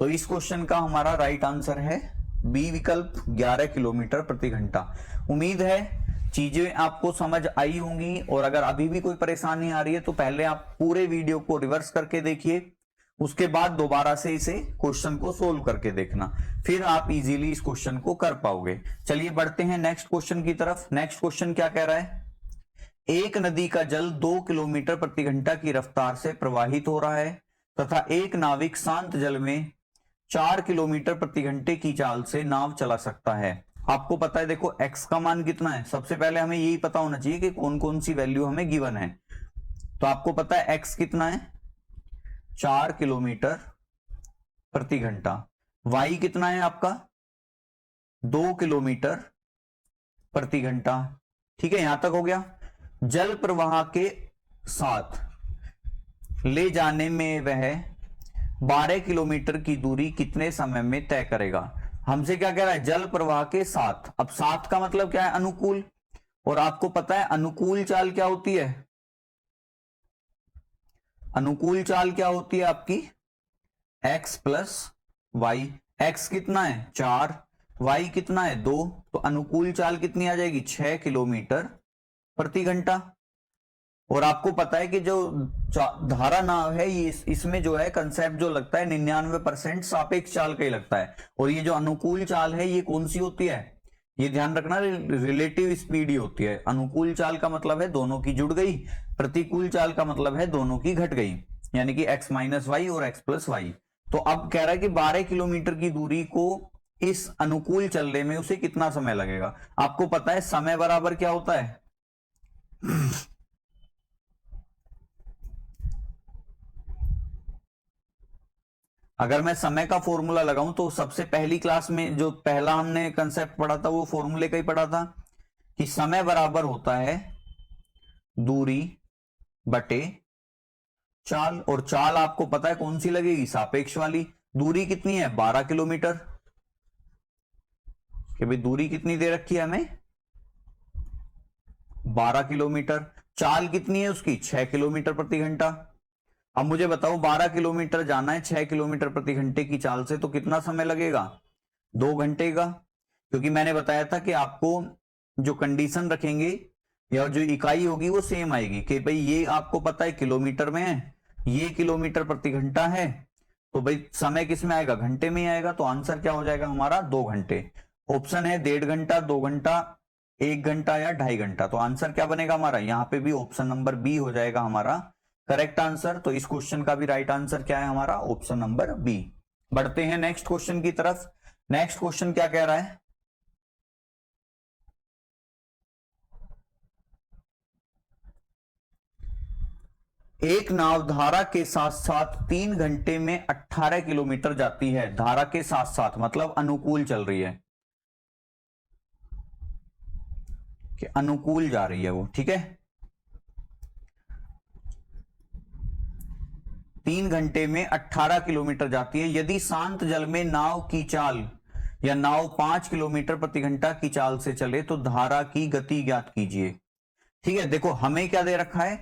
तो इस क्वेश्चन का हमारा राइट आंसर है बी विकल्प 11 किलोमीटर प्रति घंटा। उम्मीद है चीजें आपको समझ आई होंगी, और अगर अभी भी कोई परेशानी आ रही है तो पहले आप पूरे वीडियो को रिवर्स करके देखिए, उसके बाद दोबारा से इसे क्वेश्चन को सोल्व करके देखना, फिर आप इजीली इस क्वेश्चन को कर पाओगे। चलिए बढ़ते हैं नेक्स्ट क्वेश्चन की तरफ। नेक्स्ट क्वेश्चन क्या कह रहा है, एक नदी का जल 2 किलोमीटर प्रति घंटा की रफ्तार से प्रवाहित हो रहा है तथा एक नाविक शांत जल में 4 किलोमीटर प्रति घंटे की चाल से नाव चला सकता है। आपको पता है देखो x का मान कितना है, सबसे पहले हमें यही पता होना चाहिए कि कौन कौन सी वैल्यू हमें गिवन है। तो आपको पता है x कितना है 4 किलोमीटर प्रति घंटा, y कितना है आपका 2 किलोमीटर प्रति घंटा। ठीक है, यहां तक हो गया। जल प्रवाह के साथ ले जाने में वह 12 किलोमीटर की दूरी कितने समय में तय करेगा। हमसे क्या कह रहा है जल प्रवाह के साथ। अब साथ का मतलब क्या है अनुकूल, और आपको पता है अनुकूल चाल क्या होती है, अनुकूल चाल क्या होती है आपकी x प्लस वाई। x कितना है 4, y कितना है 2, तो अनुकूल चाल कितनी आ जाएगी 6 किलोमीटर प्रति घंटा। और आपको पता है कि जो धारा नाव है ये इसमें जो है कंसेप्ट जो लगता है 99% सापेक्ष चाल का ही लगता है, और ये जो अनुकूल चाल है ये कौन सी होती है, ये ध्यान रखना रिलेटिव स्पीड ही होती है। अनुकूल चाल का मतलब है दोनों की जुड़ गई, प्रतिकूल चाल का मतलब है दोनों की घट गई, यानी कि x माइनस वाई और x प्लस वाई। तो अब कह रहा है कि 12 किलोमीटर की दूरी को इस अनुकूल चलने में उसे कितना समय लगेगा। आपको पता है समय बराबर क्या होता है अगर मैं समय का फॉर्मूला लगाऊं तो सबसे पहली क्लास में जो पहला हमने कंसेप्ट पढ़ा था वो फॉर्मूले का ही पढ़ा था कि समय बराबर होता है दूरी बटे चाल, और चाल आपको पता है कौन सी लगेगी सापेक्ष वाली। दूरी कितनी है 12 किलोमीटर, कि भाई दूरी कितनी दे रखी है हमें 12 किलोमीटर, चाल कितनी है उसकी 6 किलोमीटर प्रति घंटा। अब मुझे बताओ 12 किलोमीटर जाना है 6 किलोमीटर प्रति घंटे की चाल से, तो कितना समय लगेगा 2 घंटे का। क्योंकि मैंने बताया था कि आपको जो कंडीशन रखेंगे या जो इकाई होगी वो सेम आएगी, कि भाई ये आपको पता है किलोमीटर में है, ये किलोमीटर प्रति घंटा है, तो भाई समय किस में आएगा घंटे में ही आएगा। तो आंसर क्या हो जाएगा हमारा 2 घंटे। ऑप्शन है 1.5 घंटा, 2 घंटा, 1 घंटा या 2.5 घंटा। तो आंसर क्या बनेगा हमारा, यहां पे भी ऑप्शन नंबर बी हो जाएगा हमारा करेक्ट आंसर। तो इस क्वेश्चन का भी राइट आंसर क्या है हमारा ऑप्शन नंबर बी। बढ़ते हैं नेक्स्ट क्वेश्चन की तरफ। नेक्स्ट क्वेश्चन क्या कह रहा है, एक नाव धारा के साथ साथ 3 घंटे में 18 किलोमीटर जाती है। धारा के साथ साथ मतलब अनुकूल चल रही है, कि अनुकूल जा रही है वो, ठीक है। 3 घंटे में 18 किलोमीटर जाती है। यदि शांत जल में नाव की चाल या नाव 5 किलोमीटर प्रति घंटा की चाल से चले तो धारा की गति ज्ञात कीजिए। ठीक है, देखो हमें क्या दे रखा है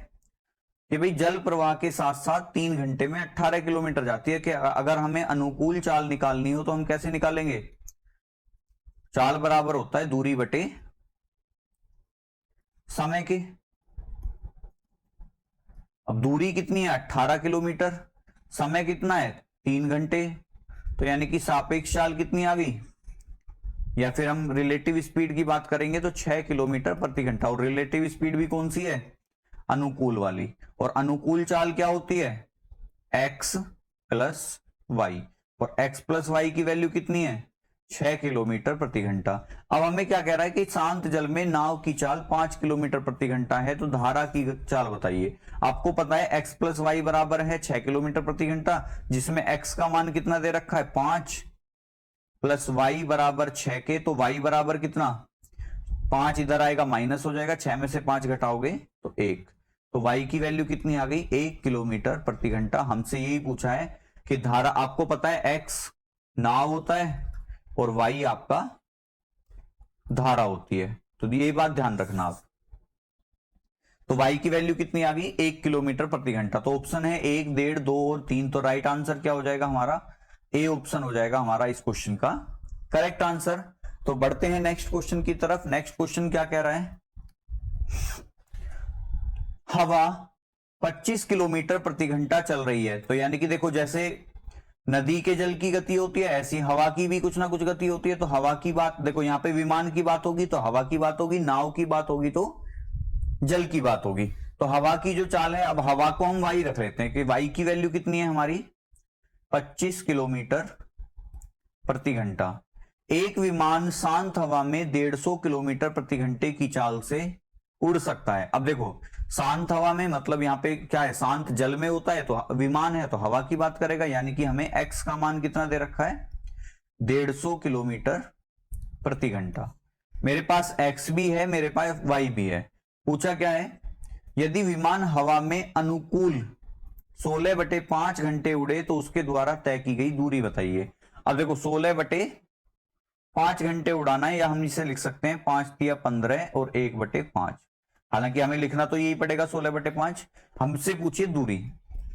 कि भाई जल प्रवाह के साथ साथ 3 घंटे में 18 किलोमीटर जाती है, कि अगर हमें अनुकूल चाल निकालनी हो तो हम कैसे निकालेंगे, चाल बराबर होता है दूरी बटे समय के। अब दूरी कितनी है 18 किलोमीटर, समय कितना है 3 घंटे, तो यानी कि सापेक्ष चाल कितनी आ गई, या फिर हम रिलेटिव स्पीड की बात करेंगे तो 6 किलोमीटर प्रति घंटा। और रिलेटिव स्पीड भी कौन सी है अनुकूल वाली, और अनुकूल चाल क्या होती है x प्लस वाई, और x प्लस वाई की वैल्यू कितनी है 6 किलोमीटर प्रति घंटा। अब हमें क्या कह रहा है कि शांत जल में नाव की चाल 5 किलोमीटर प्रति घंटा है, तो धारा की चाल बताइए। आपको पता है x प्लस वाई बराबर है 6 किलोमीटर प्रति घंटा, जिसमें x का मान कितना दे रखा है 5 प्लस वाई बराबर 6 के, तो y बराबर कितना 5 इधर आएगा माइनस हो जाएगा, 6 में से 5 घटाओगे तो 1। तो y की वैल्यू कितनी आ गई, 1 किलोमीटर प्रति घंटा। हमसे यही पूछा है कि धारा, आपको पता है x नाव होता है और y आपका धारा होती है, तो ये बात ध्यान रखना आप। तो y की वैल्यू कितनी आ गई, 1 किलोमीटर प्रति घंटा। तो ऑप्शन है 1, 1.5, 2 और 3। तो राइट आंसर क्या हो जाएगा हमारा, ए ऑप्शन हो जाएगा हमारा इस क्वेश्चन का करेक्ट आंसर। तो बढ़ते हैं नेक्स्ट क्वेश्चन की तरफ। नेक्स्ट क्वेश्चन क्या कह रहा है, हवा 25 किलोमीटर प्रति घंटा चल रही है। तो यानी कि देखो, जैसे नदी के जल की गति होती है, ऐसी हवा की भी कुछ ना कुछ गति होती है। तो हवा की बात देखो, यहां पे विमान की बात होगी तो हवा की बात होगी, नाव की बात होगी तो जल की बात होगी। तो हवा की जो चाल है, अब हवा को हम वाई रख लेते हैं कि वाई की वैल्यू कितनी है हमारी, 25 किलोमीटर प्रति घंटा। एक विमान शांत हवा में 150 किलोमीटर प्रति घंटे की चाल से उड़ सकता है। अब देखो, शांत हवा में मतलब यहां पे क्या है, शांत जल में होता है, तो विमान है तो हवा की बात करेगा। यानी कि हमें x का मान कितना दे रखा है, 150 किलोमीटर प्रति घंटा। मेरे पास x भी है, मेरे पास y भी है। पूछा क्या है, यदि विमान हवा में अनुकूल 16/5 घंटे उड़े तो उसके द्वारा तय की गई दूरी बताइए। अब देखो, 16/5 घंटे उड़ाना है, या हम इसे लिख सकते हैं 5 तिया 15 और 1/5। हालांकि हमें लिखना तो यही पड़ेगा 16/5। हमसे पूछिए दूरी।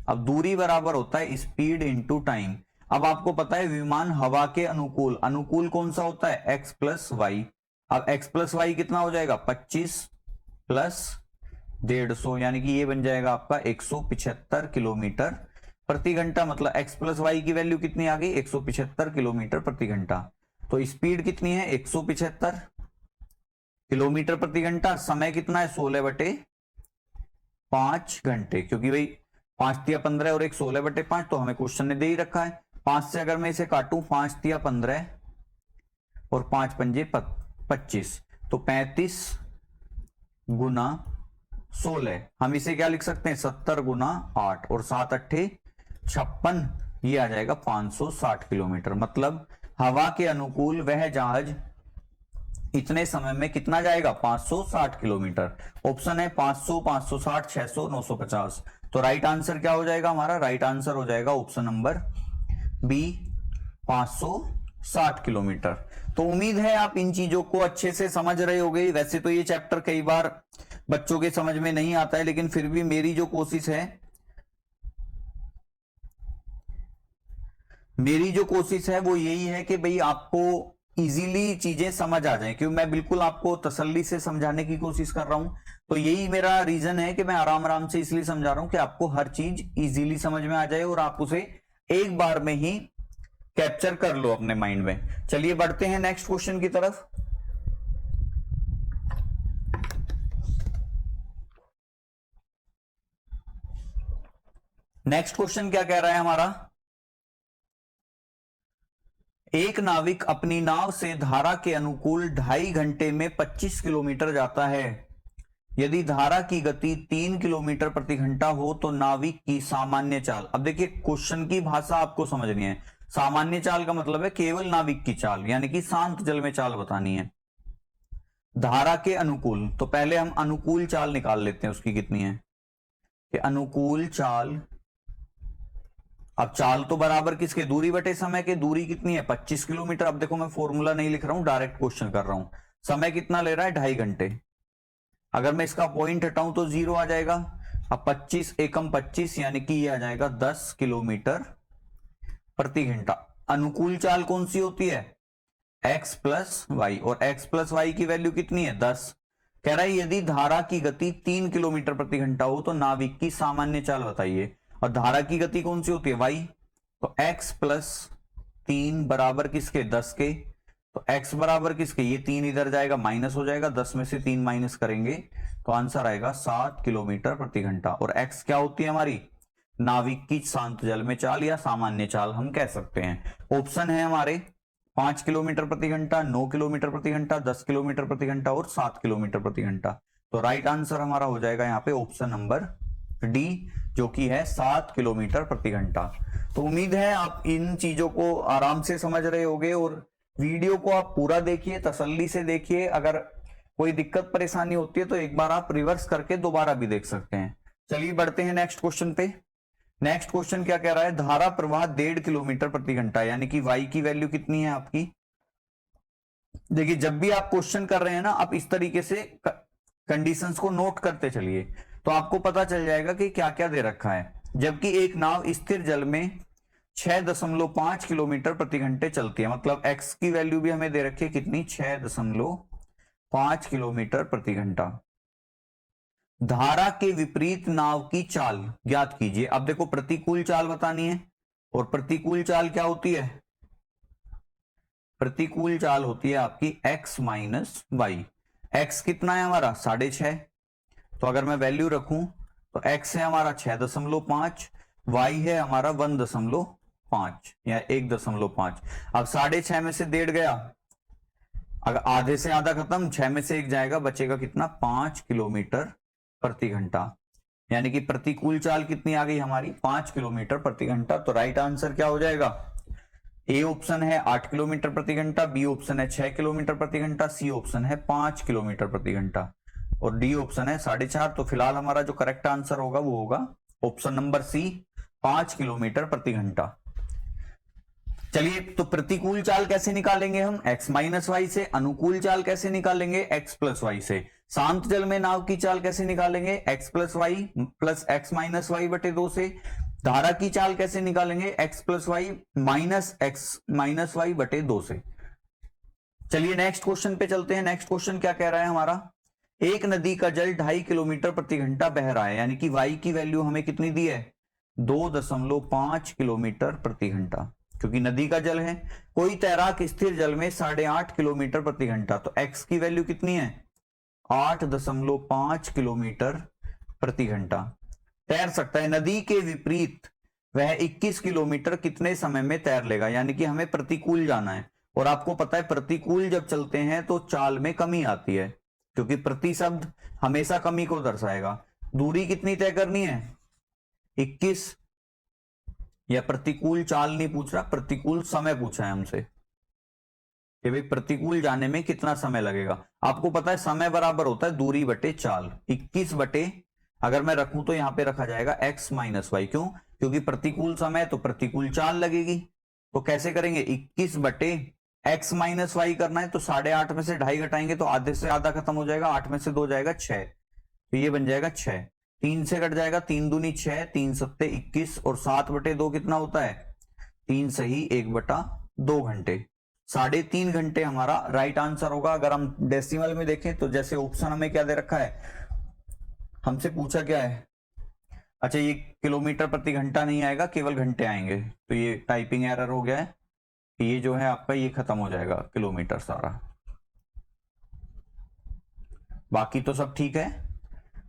अब दूरी बराबर होता है स्पीड इंटू टाइम। अब आपको पता है विमान हवा के अनुकूल, अनुकूल कौन सा होता है, x प्लस वाई। अब x प्लस वाई कितना हो जाएगा, 25 प्लस 150, यानी कि ये बन जाएगा आपका 175 किलोमीटर प्रति घंटा। मतलब x प्लस वाई की वैल्यू कितनी आ गई, 175 किलोमीटर प्रति घंटा। तो स्पीड कितनी है, 175 किलोमीटर प्रति घंटा। समय कितना है, 16/5 घंटे, क्योंकि भाई 5 तिया 15 और 16/5 तो हमें क्वेश्चन ने दे ही रखा है। 5 से अगर मैं इसे काटूं, 5 तिया 15 और 5 पंजे 25, तो 35 गुना 16, हम इसे क्या लिख सकते हैं, 70 गुना 8 और 7 अट्ठे 56, ये आ जाएगा 560 किलोमीटर। मतलब हवा के अनुकूल वह जहाज इतने समय में कितना जाएगा, 560 किलोमीटर। ऑप्शन है 500, 560, 600, 950। तो राइट आंसर क्या हो जाएगा हमारा, राइट आंसर हो जाएगा ऑप्शन नंबर बी, 560 किलोमीटर। तो उम्मीद है आप इन चीजों को अच्छे से समझ रहे होंगे। वैसे तो ये चैप्टर कई बार बच्चों के समझ में नहीं आता है, लेकिन फिर भी मेरी जो कोशिश है वो यही है कि भाई आपको इजीली चीजें समझ आ जाएं, क्योंकि मैं बिल्कुल आपको तसल्ली से समझाने की कोशिश कर रहा हूं। तो यही मेरा रीजन है कि मैं आराम आराम से इसलिए समझा रहा हूं कि आपको हर चीज इजीली समझ में आ जाए और आप उसे एक बार में ही कैप्चर कर लो अपने माइंड में। चलिए बढ़ते हैं नेक्स्ट क्वेश्चन की तरफ। नेक्स्ट क्वेश्चन क्या कह रहा है हमारा, एक नाविक अपनी नाव से धारा के अनुकूल 2.5 घंटे में 25 किलोमीटर जाता है। यदि धारा की गति 3 किलोमीटर प्रति घंटा हो तो नाविक की सामान्य चाल। अब देखिए, क्वेश्चन की भाषा आपको समझनी है। सामान्य चाल का मतलब है केवल नाविक की चाल, यानी कि शांत जल में चाल बतानी है। धारा के अनुकूल, तो पहले हम अनुकूल चाल निकाल लेते हैं, उसकी कितनी है कि अनुकूल चाल। अब चाल तो बराबर किसके, दूरी बटे समय के। दूरी कितनी है, 25 किलोमीटर। अब देखो, मैं फॉर्मूला नहीं लिख रहा हूं, डायरेक्ट क्वेश्चन कर रहा हूं। समय कितना ले रहा है, 2.5 घंटे। अगर मैं इसका पॉइंट हटाऊं तो 0 आ जाएगा। अब 25 एकम 25, यानी कि ये आ जाएगा 10 किलोमीटर प्रति घंटा। अनुकूल चाल कौन सी होती है, x प्लस वाई, और x प्लस वाई की वैल्यू कितनी है, 10। कह रहा है यदि धारा की गति 3 किलोमीटर प्रति घंटा हो तो नाविक की सामान्य चाल बताइए। और धारा की गति कौन सी होती है, y, तो x प्लस 3 बराबर किसके, 10 के। तो x बराबर किसके, ये 3 इधर जाएगा माइनस हो जाएगा, 10 में से 3 माइनस करेंगे तो आंसर आएगा 7 किलोमीटर प्रति घंटा। और x क्या होती है हमारी, नाविक की शांत जल में चाल या सामान्य चाल हम कह सकते हैं। ऑप्शन है हमारे 5 किलोमीटर प्रति घंटा, 9 किलोमीटर प्रति घंटा, 10 किलोमीटर प्रति घंटा और 7 किलोमीटर प्रति घंटा। तो राइट आंसर हमारा हो जाएगा यहाँ पे ऑप्शन नंबर डी, जो कि है 7 किलोमीटर प्रति घंटा। तो उम्मीद है आप इन चीजों को आराम से समझ रहे होंगे और वीडियो को आप पूरा देखिए, तसल्ली से देखिए। अगर कोई दिक्कत परेशानी होती है तो एक बार आप रिवर्स करके दोबारा भी देख सकते हैं। चलिए बढ़ते हैं नेक्स्ट क्वेश्चन पे। नेक्स्ट क्वेश्चन क्या कह रहा है, धारा प्रवाह 1.5 किलोमीटर प्रति घंटा, यानी कि y की वैल्यू कितनी है आपकी। देखिए जब भी आप क्वेश्चन कर रहे हैं ना, आप इस तरीके से कंडीशंस को नोट करते चलिए तो आपको पता चल जाएगा कि क्या क्या दे रखा है। जबकि एक नाव स्थिर जल में 6.5 किलोमीटर प्रति घंटे चलती है, मतलब x की वैल्यू भी हमें दे रखी है कितनी, 6.5 किलोमीटर प्रति घंटा। धारा के विपरीत नाव की चाल ज्ञात कीजिए। अब देखो प्रतिकूल चाल बतानी है, और प्रतिकूल चाल क्या होती है, प्रतिकूल चाल होती है आपकी x माइनस वाई। x कितना है हमारा 6.5, तो अगर मैं वैल्यू रखूं तो x है हमारा 6.5, y है हमारा 1.5 या 1.5। अब 6.5 में से 1.5 गया, अगर आधे से आधा खत्म, 6 में से 1 जाएगा, बचेगा कितना 5 किलोमीटर प्रति घंटा। यानी कि प्रतिकूल चाल कितनी आ गई हमारी 5 किलोमीटर प्रति घंटा। तो राइट आंसर क्या हो जाएगा, ए ऑप्शन है 8 किलोमीटर प्रति घंटा, बी ऑप्शन है 6 किलोमीटर प्रति घंटा, सी ऑप्शन है 5 किलोमीटर प्रति घंटा, और डी ऑप्शन है 4.5। तो फिलहाल हमारा जो करेक्ट आंसर होगा वो होगा ऑप्शन नंबर सी, 5 किलोमीटर प्रति घंटा। चलिए तो प्रतिकूल चाल कैसे निकालेंगे हम, x माइनस वाई से। अनुकूल चाल कैसे निकालेंगे, x प्लस वाई से। शांत जल में नाव की चाल कैसे निकालेंगे, x plus Y plus x minus Y बटे 2 से। धारा की चाल कैसे निकालेंगे, x plus Y minus x minus Y बटे 2 से। चलिए नेक्स्ट क्वेश्चन पे चलते हैं। नेक्स्ट क्वेश्चन क्या कह रहा है हमारा, एक नदी का जल 2.5 किलोमीटर प्रति घंटा बह रहा है, यानी कि y की वैल्यू हमें कितनी दी है 2.5 किलोमीटर प्रति घंटा, क्योंकि नदी का जल है। कोई तैराक स्थिर जल में 8.5 किलोमीटर प्रति घंटा, तो x की वैल्यू कितनी है 8.5 किलोमीटर प्रति घंटा तैर सकता है। नदी के विपरीत वह 21 किलोमीटर कितने समय में तैर लेगा, यानी कि हमें प्रतिकूल जाना है। और आपको पता है प्रतिकूल जब चलते हैं तो चाल में कमी आती है, क्योंकि प्रति शब्द हमेशा कमी को दर्शाएगा। दूरी कितनी तय करनी है 21, या प्रतिकूल चाल नहीं पूछ रहा, प्रतिकूल समय पूछा है हमसे कि भाई प्रतिकूल जाने में कितना समय लगेगा। आपको पता है समय बराबर होता है दूरी बटे चाल। 21 बटे अगर मैं रखूं तो यहां पे रखा जाएगा x माइनस वाई, क्यों, क्योंकि प्रतिकूल समय तो प्रतिकूल चाल लगेगी। तो कैसे करेंगे 21 बटे x माइनस वाई करना है, तो 8.5 में से 2.5 घटाएंगे तो आधे से आधा खत्म हो जाएगा, 8 में से 2 जाएगा 6, तो ये बन जाएगा 6। 3 से कट जाएगा, 3 दूनी 6, 3 सत्ते 21, और 7 बटे 2 कितना होता है 3 सही 1/2 घंटे। 3.5 घंटे हमारा राइट आंसर होगा। अगर हम डेसिमल में देखें तो जैसे ऑप्शन हमें क्या दे रखा है, हमसे पूछा क्या है, अच्छा ये किलोमीटर प्रति घंटा नहीं आएगा, केवल घंटे आएंगे, तो ये टाइपिंग एरर हो गया है। ये जो है आपका ये खत्म हो जाएगा किलोमीटर सारा, बाकी तो सब ठीक है,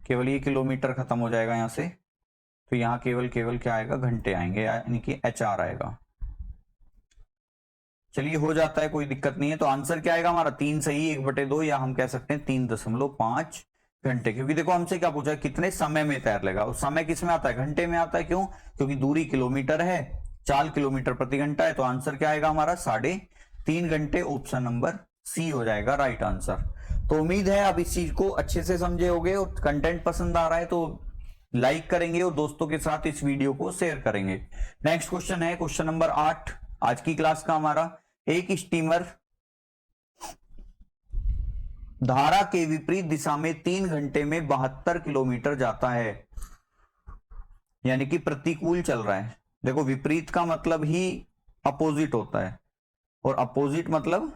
केवल ये किलोमीटर खत्म हो जाएगा यहां से। तो यहां केवल क्या आएगा घंटे आएंगे, यानी कि HR आएगा। चलिए हो जाता है, कोई दिक्कत नहीं है। तो आंसर क्या आएगा हमारा 3 सही 1/2, या हम कह सकते हैं 3.5 घंटे, क्योंकि देखो हमसे क्या पूछा है कितने समय में तैर लेगा, और समय किस में आता है घंटे में आता है। क्यों, क्योंकि दूरी किलोमीटर है, चाल किलोमीटर प्रति घंटा है। तो आंसर क्या आएगा हमारा 3.5 घंटे, ऑप्शन नंबर सी हो जाएगा राइट आंसर। तो उम्मीद है आप इस चीज को अच्छे से समझे होंगे, और कंटेंट पसंद आ रहा है तो लाइक करेंगे और दोस्तों के साथ इस वीडियो को शेयर करेंगे। नेक्स्ट क्वेश्चन है क्वेश्चन नंबर 8 आज की क्लास का हमारा। एक स्टीमर धारा के विपरीत दिशा में 3 घंटे में 72 किलोमीटर जाता है, यानी कि प्रतिकूल चल रहा है। देखो विपरीत का मतलब ही अपोजिट होता है, और अपोजिट मतलब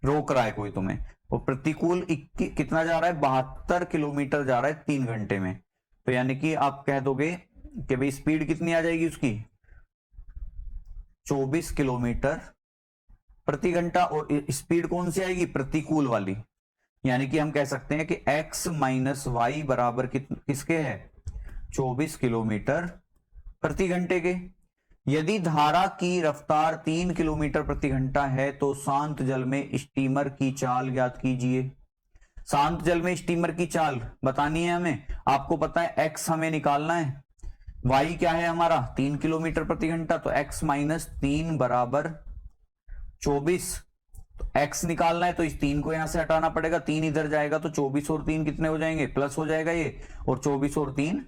रोक रहा है कोई तुम्हें। और प्रतिकूल कितना जा रहा है 72 किलोमीटर जा रहा है 3 घंटे में, तो यानी कि आप कह दोगे कि भाई स्पीड कितनी आ जाएगी उसकी 24 किलोमीटर प्रति घंटा, और स्पीड कौन सी आएगी प्रतिकूल वाली। यानी कि हम कह सकते हैं कि x माइनस वाई बराबर किसके है 24 किलोमीटर प्रति घंटे के। यदि धारा की रफ्तार 3 किलोमीटर प्रति घंटा है तो शांत जल में स्टीमर की चाल ज्ञात कीजिए। शांत जल में स्टीमर की चाल बतानी है हमें। आपको पता है x हमें निकालना है, y क्या है हमारा 3 किलोमीटर प्रति घंटा, तो x माइनस 3 बराबर 24 तो x निकालना है तो इस 3 को यहां से हटाना पड़ेगा, 3 इधर जाएगा तो 24 और 3 कितने हो जाएंगे, प्लस हो जाएगा ये, और 24 और 3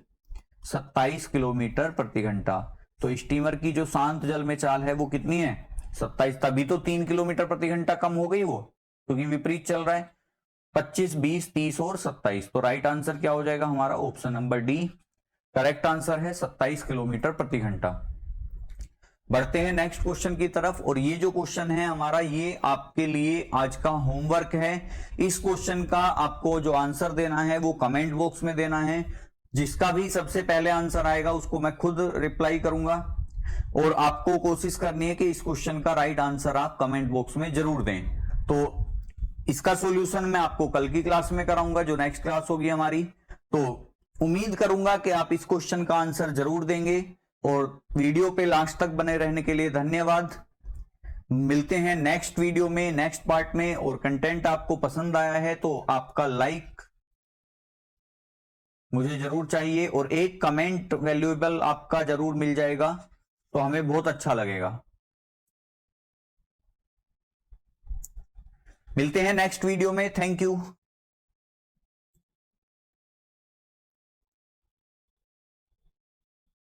27 किलोमीटर प्रति घंटा। तो स्टीमर की जो शांत जल में चाल है वो कितनी है, 27, तभी तो 3 किलोमीटर प्रति घंटा कम हो गई वो, क्योंकि विपरीत चल रहा है। 25, 20, 30 और 27, तो राइट आंसर क्या हो जाएगा हमारा, option number D correct answer है, 27 किलोमीटर प्रति घंटा। बढ़ते हैं नेक्स्ट क्वेश्चन की तरफ, और ये जो क्वेश्चन है हमारा, ये आपके लिए आज का होमवर्क है। इस क्वेश्चन का आपको जो आंसर देना है वो कमेंट बॉक्स में देना है। जिसका भी सबसे पहले आंसर आएगा उसको मैं खुद रिप्लाई करूंगा, और आपको कोशिश करनी है कि इस क्वेश्चन का राइट आंसर आप कमेंट बॉक्स में जरूर दें। तो इसका सॉल्यूशन मैं आपको कल की क्लास में कराऊंगा, जो नेक्स्ट क्लास होगी हमारी। तो उम्मीद करूंगा कि आप इस क्वेश्चन का आंसर जरूर देंगे, और वीडियो पे लास्ट तक बने रहने के लिए धन्यवाद। मिलते हैं नेक्स्ट वीडियो में, नेक्स्ट पार्ट में, और कंटेंट आपको पसंद आया है तो आपका लाइक मुझे जरूर चाहिए, और एक कमेंट वैल्यूएबल आपका जरूर मिल जाएगा तो हमें बहुत अच्छा लगेगा। मिलते हैं नेक्स्ट वीडियो में, थैंक यू।